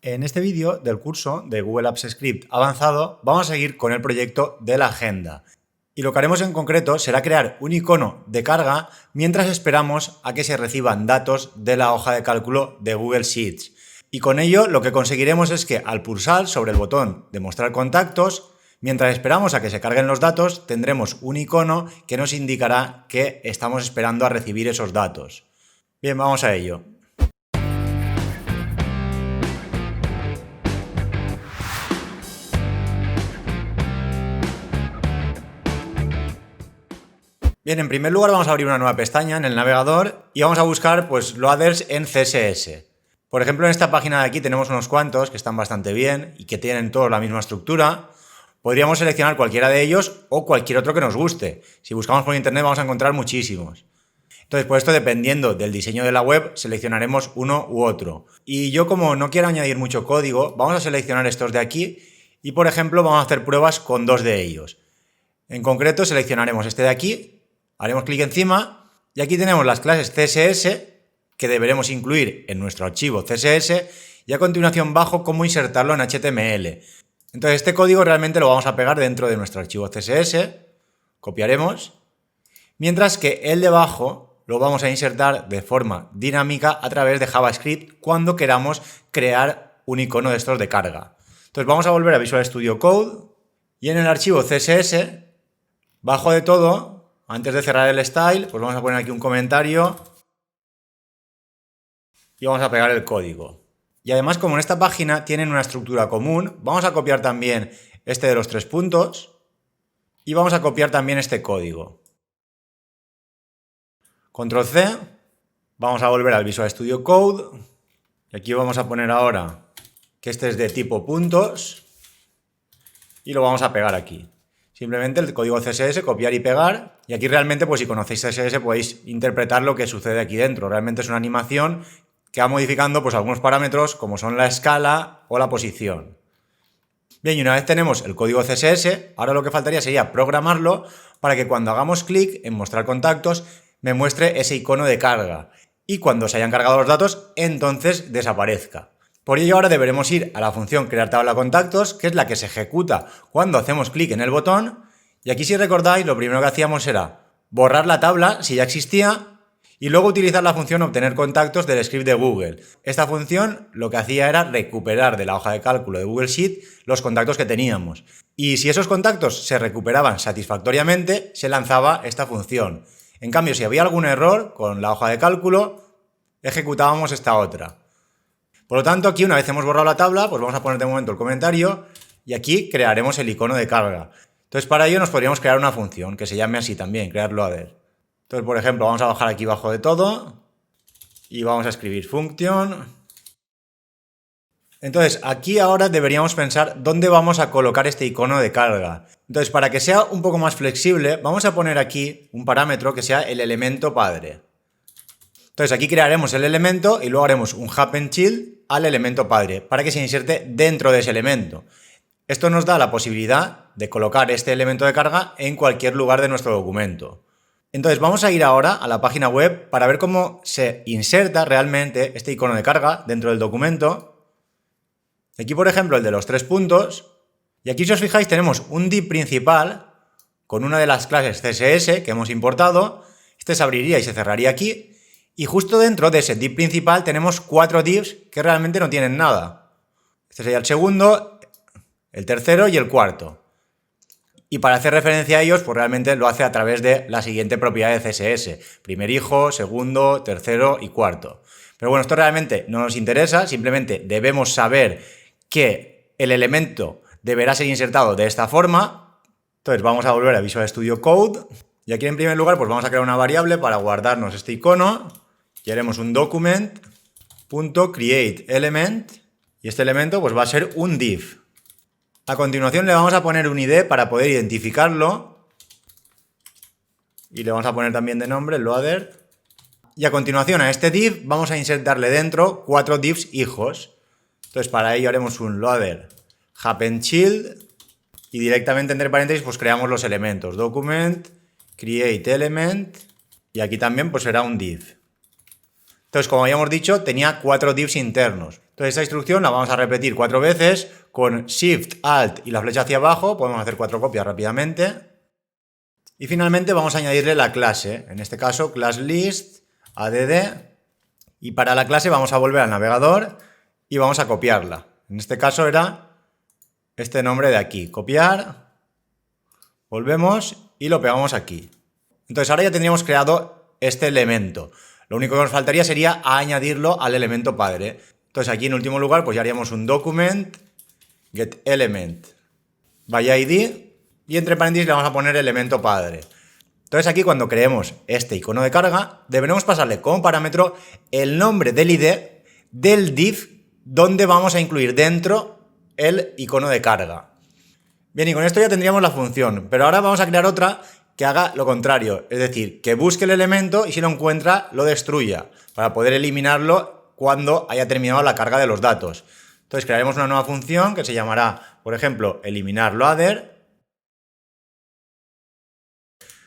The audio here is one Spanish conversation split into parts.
En este vídeo del curso de Google Apps Script avanzado vamos a seguir con el proyecto de la agenda. Y lo que haremos en concreto será crear un icono de carga mientras esperamos a que se reciban datos de la hoja de cálculo de Google Sheets. Y con ello lo que conseguiremos es que al pulsar sobre el botón de mostrar contactos, mientras esperamos a que se carguen los datos, tendremos un icono que nos indicará que estamos esperando a recibir esos datos. Bien, vamos a ello. Bien, en primer lugar vamos a abrir una nueva pestaña en el navegador y vamos a buscar loaders en CSS. Por ejemplo, en esta página de aquí tenemos unos cuantos que están bastante bien y que tienen todos la misma estructura. Podríamos seleccionar cualquiera de ellos o cualquier otro que nos guste. Si buscamos por internet vamos a encontrar muchísimos. Entonces, por esto, dependiendo del diseño de la web, seleccionaremos uno u otro. Y yo, como no quiero añadir mucho código, vamos a seleccionar estos de aquí y, por ejemplo, vamos a hacer pruebas con dos de ellos. En concreto, seleccionaremos este de aquí. Haremos clic encima y aquí tenemos las clases CSS que deberemos incluir en nuestro archivo CSS y a continuación bajo cómo insertarlo en HTML. Entonces este código realmente lo vamos a pegar dentro de nuestro archivo CSS, copiaremos, mientras que el de abajo lo vamos a insertar de forma dinámica a través de JavaScript cuando queramos crear un icono de estos de carga. Entonces vamos a volver a Visual Studio Code y en el archivo CSS, bajo de todo, antes de cerrar el style, pues vamos a poner aquí un comentario y vamos a pegar el código. Y además, como en esta página tienen una estructura común, vamos a copiar también este de los 3 puntos y vamos a copiar también este código. Control C, vamos a volver al Visual Studio Code y aquí vamos a poner ahora que este es de tipo puntos y lo vamos a pegar aquí. Simplemente el código CSS, copiar y pegar. Y aquí realmente, pues si conocéis CSS, podéis interpretar lo que sucede aquí dentro. Realmente es una animación que va modificando algunos parámetros, como son la escala o la posición. Bien, y una vez tenemos el código CSS, ahora lo que faltaría sería programarlo para que cuando hagamos clic en mostrar contactos, me muestre ese icono de carga. Y cuando se hayan cargado los datos, entonces desaparezca. Por ello ahora deberemos ir a la función crear tabla contactos, que es la que se ejecuta cuando hacemos clic en el botón. Y aquí, si recordáis, lo primero que hacíamos era borrar la tabla si ya existía y luego utilizar la función obtener contactos del script de Google. Esta función lo que hacía era recuperar de la hoja de cálculo de Google Sheet los contactos que teníamos. Y si esos contactos se recuperaban satisfactoriamente, se lanzaba esta función. En cambio, si había algún error con la hoja de cálculo, ejecutábamos esta otra. Por lo tanto, aquí una vez hemos borrado la tabla, pues vamos a poner de momento el comentario y aquí crearemos el icono de carga. Entonces, para ello nos podríamos crear una función que se llame así también, crear loader. Entonces, por ejemplo, vamos a bajar aquí abajo de todo y vamos a escribir function. Entonces, aquí ahora deberíamos pensar dónde vamos a colocar este icono de carga. Entonces, para que sea un poco más flexible, vamos a poner aquí un parámetro que sea el elemento padre. Entonces aquí crearemos el elemento y luego haremos un happen child al elemento padre para que se inserte dentro de ese elemento. Esto nos da la posibilidad de colocar este elemento de carga en cualquier lugar de nuestro documento. Entonces vamos a ir ahora a la página web para ver cómo se inserta realmente este icono de carga dentro del documento. Aquí, por ejemplo, el de los 3 puntos. Y aquí, si os fijáis, tenemos un div principal con una de las clases CSS que hemos importado. Este se abriría y se cerraría aquí. Y justo dentro de ese div principal tenemos 4 divs que realmente no tienen nada. Este sería el segundo, el tercero y el cuarto. Y para hacer referencia a ellos, pues realmente lo hace a través de la siguiente propiedad de CSS. Primer hijo, segundo, tercero y cuarto. Pero bueno, esto realmente no nos interesa, simplemente debemos saber que el elemento deberá ser insertado de esta forma. Entonces vamos a volver a Visual Studio Code. Y aquí en primer lugar pues vamos a crear una variable para guardarnos este icono. Y haremos un document.createElement y este elemento pues va a ser un div. A continuación le vamos a poner un ID para poder identificarlo y le vamos a poner también de nombre loader. Y a continuación a este div vamos a insertarle dentro 4 divs hijos. Entonces para ello haremos un loader happen child y directamente entre paréntesis pues creamos los elementos document create element y aquí también pues será un div. Entonces, como habíamos dicho, tenía 4 divs internos. Entonces, esta instrucción la vamos a repetir 4 veces con Shift, Alt y la flecha hacia abajo. Podemos hacer 4 copias rápidamente. Y finalmente vamos a añadirle la clase. En este caso, classList, add. Y para la clase vamos a volver al navegador y vamos a copiarla. En este caso era este nombre de aquí. Copiar. Volvemos y lo pegamos aquí. Entonces, ahora ya tendríamos creado este elemento. Lo único que nos faltaría sería añadirlo al elemento padre. Entonces aquí en último lugar pues ya haríamos un document getElement by ID y entre paréntesis le vamos a poner elemento padre. Entonces aquí cuando creemos este icono de carga deberemos pasarle como parámetro el nombre del ID del div donde vamos a incluir dentro el icono de carga. Bien, y con esto ya tendríamos la función, pero ahora vamos a crear otra que haga lo contrario, es decir, que busque el elemento y si lo encuentra lo destruya, para poder eliminarlo cuando haya terminado la carga de los datos. Entonces crearemos una nueva función que se llamará, por ejemplo, eliminar loader.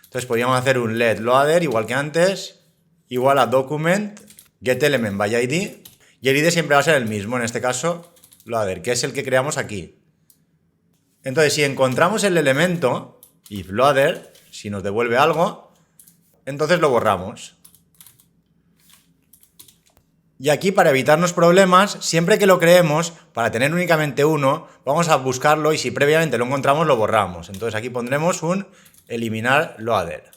Entonces podríamos hacer un let loader igual que antes, igual a document getElement by ID, y el ID siempre va a ser el mismo, en este caso loader, que es el que creamos aquí. Entonces si encontramos el elemento, if loader, si nos devuelve algo, entonces lo borramos. Y aquí, para evitarnos problemas, siempre que lo creemos, para tener únicamente uno, vamos a buscarlo y si previamente lo encontramos, lo borramos. Entonces aquí pondremos un eliminar loader.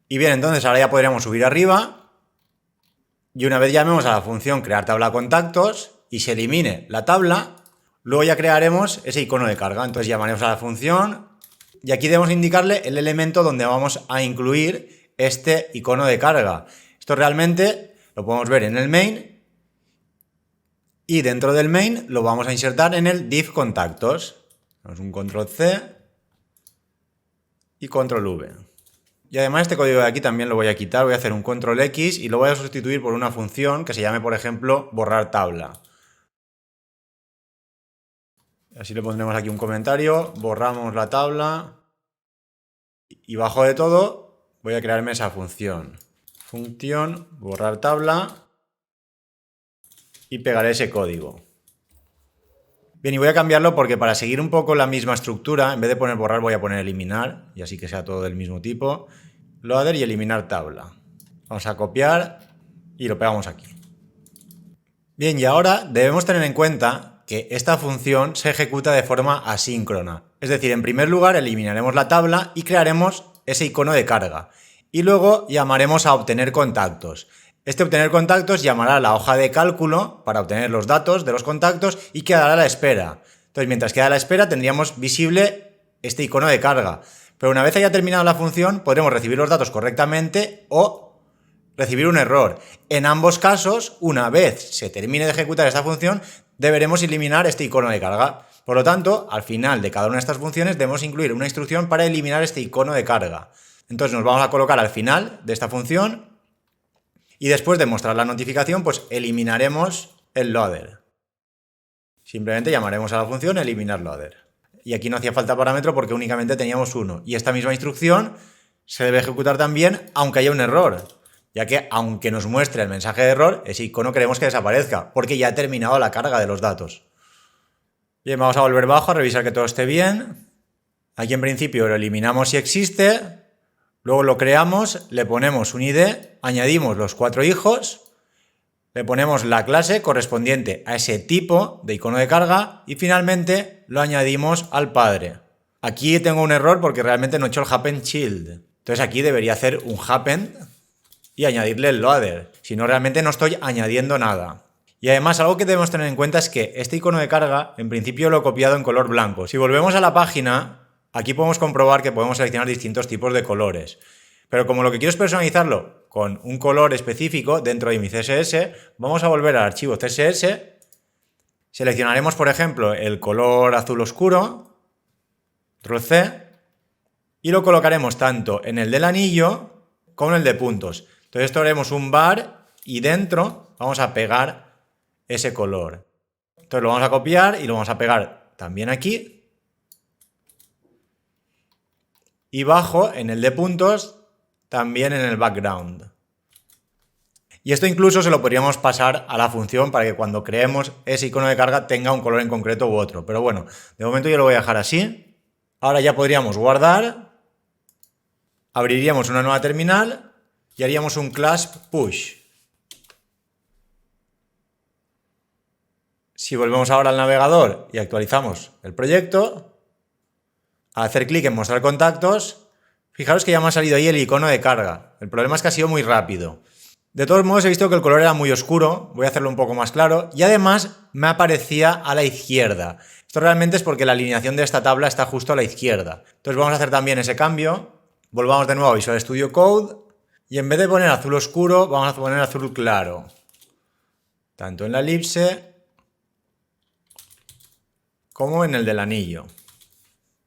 Y bien, entonces ahora ya podríamos subir arriba y una vez llamemos a la función crear tabla contactos y se elimine la tabla, luego ya crearemos ese icono de carga. Entonces llamaremos a la función y aquí debemos indicarle el elemento donde vamos a incluir este icono de carga. Esto realmente lo podemos ver en el main y dentro del main lo vamos a insertar en el div contactos. Hacemos un control C y control V. Y además este código de aquí también lo voy a quitar, voy a hacer un control X y lo voy a sustituir por una función que se llame, por ejemplo, borrar tabla. Así le pondremos aquí un comentario, borramos la tabla y bajo de todo voy a crearme esa función. Función, borrar tabla y pegaré ese código. Bien, y voy a cambiarlo porque para seguir un poco la misma estructura, en vez de poner borrar voy a poner eliminar y así que sea todo del mismo tipo. Loader y eliminar tabla. Vamos a copiar y lo pegamos aquí. Bien, y ahora debemos tener en cuenta que esta función se ejecuta de forma asíncrona. Es decir, en primer lugar eliminaremos la tabla y crearemos ese icono de carga. Y luego llamaremos a obtener contactos. Este obtener contactos llamará a la hoja de cálculo para obtener los datos de los contactos y quedará a la espera. Entonces, mientras queda a la espera tendríamos visible este icono de carga. Pero una vez haya terminado la función podremos recibir los datos correctamente o recibir un error. En ambos casos, una vez se termine de ejecutar esta función, deberemos eliminar este icono de carga. Por lo tanto, al final de cada una de estas funciones debemos incluir una instrucción para eliminar este icono de carga. Entonces nos vamos a colocar al final de esta función y después de mostrar la notificación, pues eliminaremos el loader. Simplemente llamaremos a la función eliminar loader. Y aquí no hacía falta parámetro porque únicamente teníamos uno. Y esta misma instrucción se debe ejecutar también aunque haya un error, ya que aunque nos muestre el mensaje de error, ese icono queremos que desaparezca, porque ya ha terminado la carga de los datos. Bien, vamos a volver abajo a revisar que todo esté bien. Aquí en principio lo eliminamos si existe, luego lo creamos, le ponemos un ID, añadimos los 4 hijos, le ponemos la clase correspondiente a ese tipo de icono de carga y finalmente lo añadimos al padre. Aquí tengo un error porque realmente no he hecho el happen child. Entonces aquí debería hacer un happen y añadirle el loader. Si no, realmente no estoy añadiendo nada. Y además algo que debemos tener en cuenta es que este icono de carga en principio lo he copiado en color blanco. Si volvemos a la página, aquí podemos comprobar que podemos seleccionar distintos tipos de colores. Pero como lo que quiero es personalizarlo con un color específico dentro de mi CSS, vamos a volver al archivo CSS, seleccionaremos por ejemplo el color azul oscuro, control C, y lo colocaremos tanto en el del anillo como en el de puntos. Entonces esto haremos un bar y dentro vamos a pegar ese color. Entonces lo vamos a copiar y lo vamos a pegar también aquí. Y bajo en el de puntos también en el background. Y esto incluso se lo podríamos pasar a la función para que cuando creemos ese icono de carga tenga un color en concreto u otro. Pero bueno, de momento yo lo voy a dejar así. Ahora ya podríamos guardar, abriríamos una nueva terminal y haríamos un clasp push. Si volvemos ahora al navegador y actualizamos el proyecto, al hacer clic en mostrar contactos, fijaros que ya me ha salido ahí el icono de carga. El problema es que ha sido muy rápido. De todos modos he visto que el color era muy oscuro, voy a hacerlo un poco más claro, y además me aparecía a la izquierda. Esto realmente es porque la alineación de esta tabla está justo a la izquierda. Entonces vamos a hacer también ese cambio. Volvamos de nuevo a Visual Studio Code y en vez de poner azul oscuro, vamos a poner azul claro. Tanto en la elipse como en el del anillo.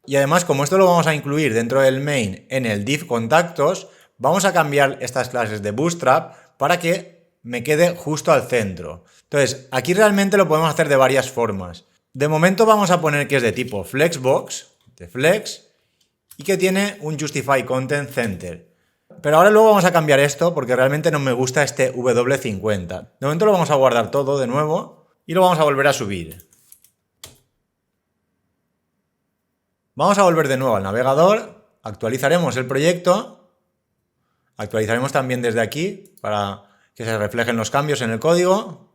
Y además, como esto lo vamos a incluir dentro del main en el div contactos, vamos a cambiar estas clases de Bootstrap para que me quede justo al centro. Entonces, aquí realmente lo podemos hacer de varias formas. De momento vamos a poner que es de tipo Flexbox, de Flex, y que tiene un Justify Content Center. Pero ahora luego vamos a cambiar esto porque realmente no me gusta este W50. De momento lo vamos a guardar todo de nuevo y lo vamos a volver a subir. Vamos a volver de nuevo al navegador, actualizaremos el proyecto, actualizaremos también desde aquí para que se reflejen los cambios en el código.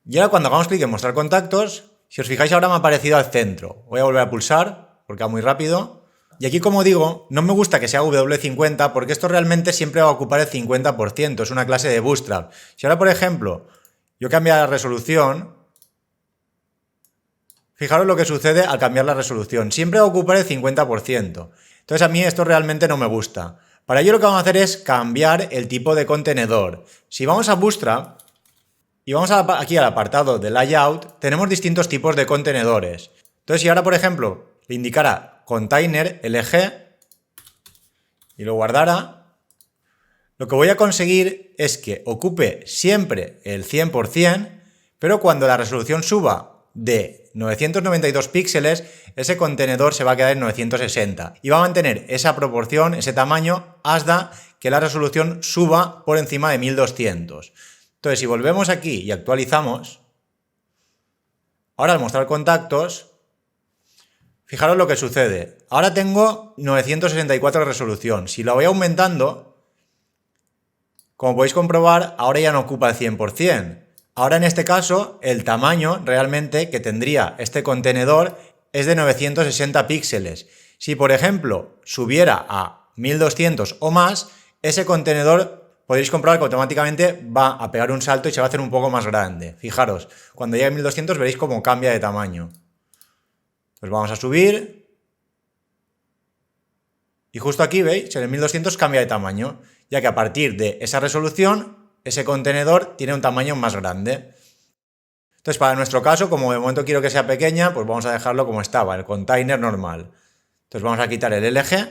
Y ahora cuando hagamos clic en mostrar contactos, si os fijáis ahora me ha aparecido al centro. Voy a volver a pulsar porque va muy rápido. Y aquí, como digo, no me gusta que sea W50 porque esto realmente siempre va a ocupar el 50%, es una clase de Bootstrap. Si ahora, por ejemplo, yo cambio la resolución, fijaros lo que sucede al cambiar la resolución. Siempre va a ocupar el 50%. Entonces a mí esto realmente no me gusta. Para ello lo que vamos a hacer es cambiar el tipo de contenedor. Si vamos a Bootstrap y vamos aquí al apartado de Layout, tenemos distintos tipos de contenedores. Entonces si ahora, por ejemplo, le indicara Container LG y lo guardara, lo que voy a conseguir es que ocupe siempre el 100%, pero cuando la resolución suba de 992 píxeles, ese contenedor se va a quedar en 960 y va a mantener esa proporción, ese tamaño, hasta que la resolución suba por encima de 1200. Entonces, si volvemos aquí y actualizamos, ahora al mostrar contactos, fijaros lo que sucede. Ahora tengo 964 de resolución. Si lo voy aumentando, como podéis comprobar, ahora ya no ocupa el 100%. Ahora en este caso, el tamaño realmente que tendría este contenedor es de 960 píxeles. Si por ejemplo subiera a 1200 o más, ese contenedor podréis comprobar que automáticamente va a pegar un salto y se va a hacer un poco más grande. Fijaros, cuando llegue a 1200 veréis cómo cambia de tamaño. Pues vamos a subir. Y justo aquí veis, en el 1200 cambia de tamaño, ya que a partir de esa resolución ese contenedor tiene un tamaño más grande. Entonces, para nuestro caso, como de momento quiero que sea pequeña, pues vamos a dejarlo como estaba, el container normal. Entonces vamos a quitar el LG.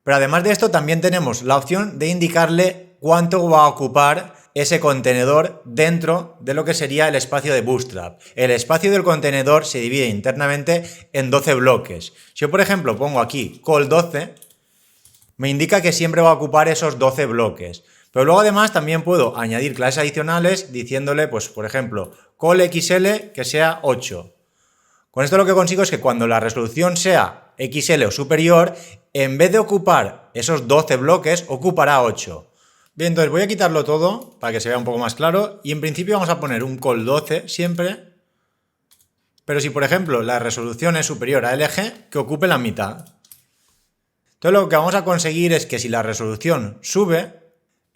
Pero además de esto, también tenemos la opción de indicarle cuánto va a ocupar ese contenedor dentro de lo que sería el espacio de Bootstrap. El espacio del contenedor se divide internamente en 12 bloques. Si yo, por ejemplo, pongo aquí col12, me indica que siempre va a ocupar esos 12 bloques. Pero luego además también puedo añadir clases adicionales diciéndole, pues por ejemplo, colXL que sea 8. Con esto lo que consigo es que cuando la resolución sea XL o superior, en vez de ocupar esos 12 bloques, ocupará 8. Bien, entonces voy a quitarlo todo para que se vea un poco más claro y en principio vamos a poner un col12 siempre. Pero si por ejemplo la resolución es superior a LG, que ocupe la mitad. Entonces lo que vamos a conseguir es que si la resolución sube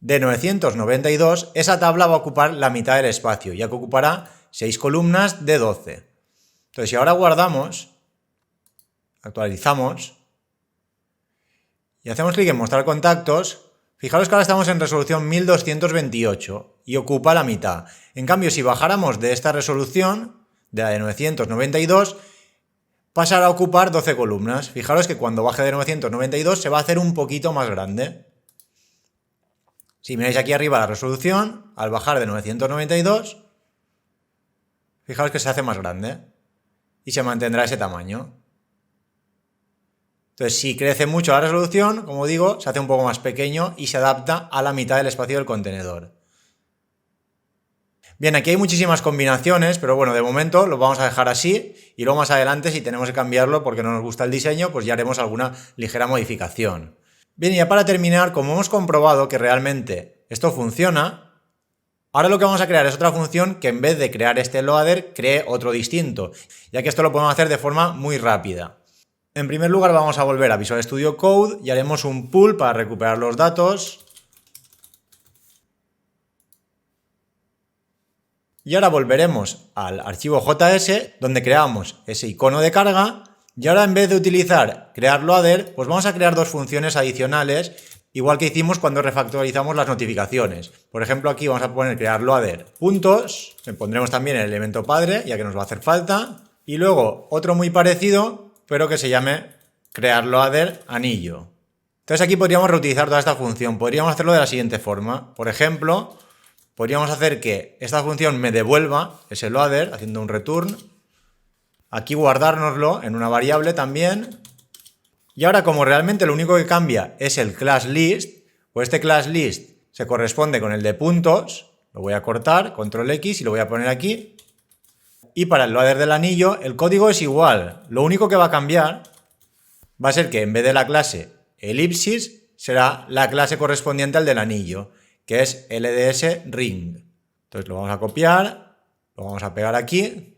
de 992, esa tabla va a ocupar la mitad del espacio, ya que ocupará 6 columnas de 12. Entonces, si ahora guardamos, actualizamos y hacemos clic en mostrar contactos, fijaros que ahora estamos en resolución 1228 y ocupa la mitad. En cambio, si bajáramos de esta resolución, de la de 992, pasará a ocupar 12 columnas. Fijaros que cuando baje de 992 se va a hacer un poquito más grande. Si miráis aquí arriba la resolución, al bajar de 992, fijaos que se hace más grande y se mantendrá ese tamaño. Entonces, si crece mucho la resolución, como digo, se hace un poco más pequeño y se adapta a la mitad del espacio del contenedor. Bien, aquí hay muchísimas combinaciones, pero bueno, de momento lo vamos a dejar así y luego más adelante, si tenemos que cambiarlo porque no nos gusta el diseño, pues ya haremos alguna ligera modificación. Bien, y ya para terminar, como hemos comprobado que realmente esto funciona, ahora lo que vamos a crear es otra función que en vez de crear este loader, cree otro distinto, ya que esto lo podemos hacer de forma muy rápida. En primer lugar vamos a volver a Visual Studio Code y haremos un pull para recuperar los datos. Y ahora volveremos al archivo JS donde creamos ese icono de carga y ahora en vez de utilizar crear loader, pues vamos a crear dos funciones adicionales, igual que hicimos cuando refactorizamos las notificaciones. Por ejemplo, aquí vamos a poner crear loader puntos, le pondremos también el elemento padre, ya que nos va a hacer falta, y luego otro muy parecido, pero que se llame crear loader anillo. Entonces aquí podríamos reutilizar toda esta función, podríamos hacerlo de la siguiente forma. Por ejemplo, podríamos hacer que esta función me devuelva ese loader haciendo un return. Aquí guardárnoslo en una variable también. Y ahora, como realmente lo único que cambia es el class list, pues este class list se corresponde con el de puntos. Lo voy a cortar, control X y lo voy a poner aquí. Y para el loader del anillo, el código es igual. Lo único que va a cambiar va a ser que en vez de la clase elipsis, será la clase correspondiente al del anillo, que es LDS ring. Entonces lo vamos a copiar, lo vamos a pegar aquí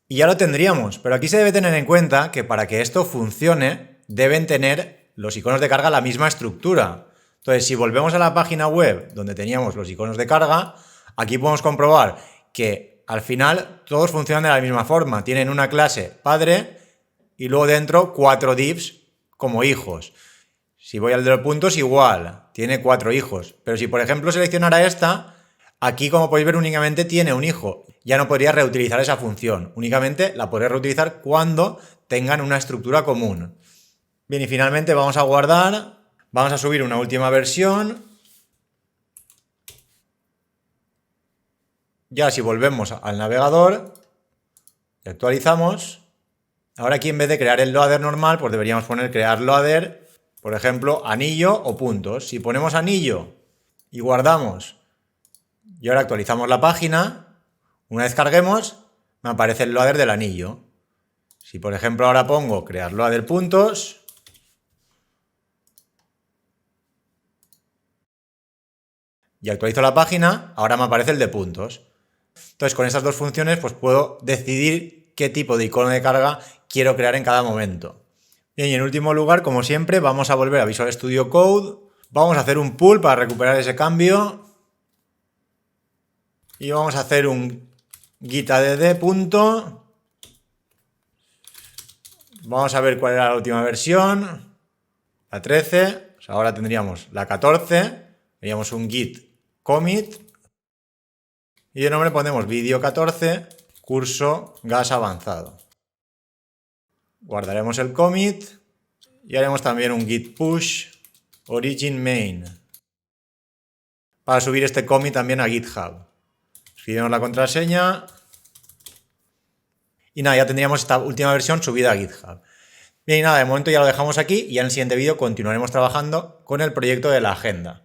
y ya lo tendríamos. Pero aquí se debe tener en cuenta que para que esto funcione deben tener los iconos de carga la misma estructura. Entonces, si volvemos a la página web donde teníamos los iconos de carga, aquí podemos comprobar que al final todos funcionan de la misma forma. Tienen una clase padre y luego dentro 4 divs como hijos. Si voy al de los puntos, igual, tiene 4 hijos. Pero si por ejemplo seleccionara esta, aquí como podéis ver únicamente tiene un hijo. Ya no podría reutilizar esa función, únicamente la podré reutilizar cuando tengan una estructura común. Bien, y finalmente vamos a guardar, vamos a subir una última versión. Ya si volvemos al navegador y actualizamos, ahora aquí en vez de crear el loader normal, pues deberíamos poner crear loader, por ejemplo, anillo o puntos. Si ponemos anillo y guardamos y ahora actualizamos la página, una vez carguemos, me aparece el loader del anillo. Si por ejemplo ahora pongo crear loader puntos y actualizo la página, ahora me aparece el de puntos. Entonces con estas dos funciones pues puedo decidir qué tipo de icono de carga quiero crear en cada momento. Bien, y en último lugar, como siempre, vamos a volver a Visual Studio Code. Vamos a hacer un pull para recuperar ese cambio. Y vamos a hacer un git add punto. Vamos a ver cuál era la última versión. La 13. Pues ahora tendríamos la 14. Haríamos un git commit. Y de nombre ponemos vídeo 14, curso gas avanzado. Guardaremos el commit y haremos también un git push origin main para subir este commit también a GitHub. Escribimos la contraseña y nada, ya tendríamos esta última versión subida a GitHub. Bien, y nada, de momento ya lo dejamos aquí y ya en el siguiente vídeo continuaremos trabajando con el proyecto de la agenda.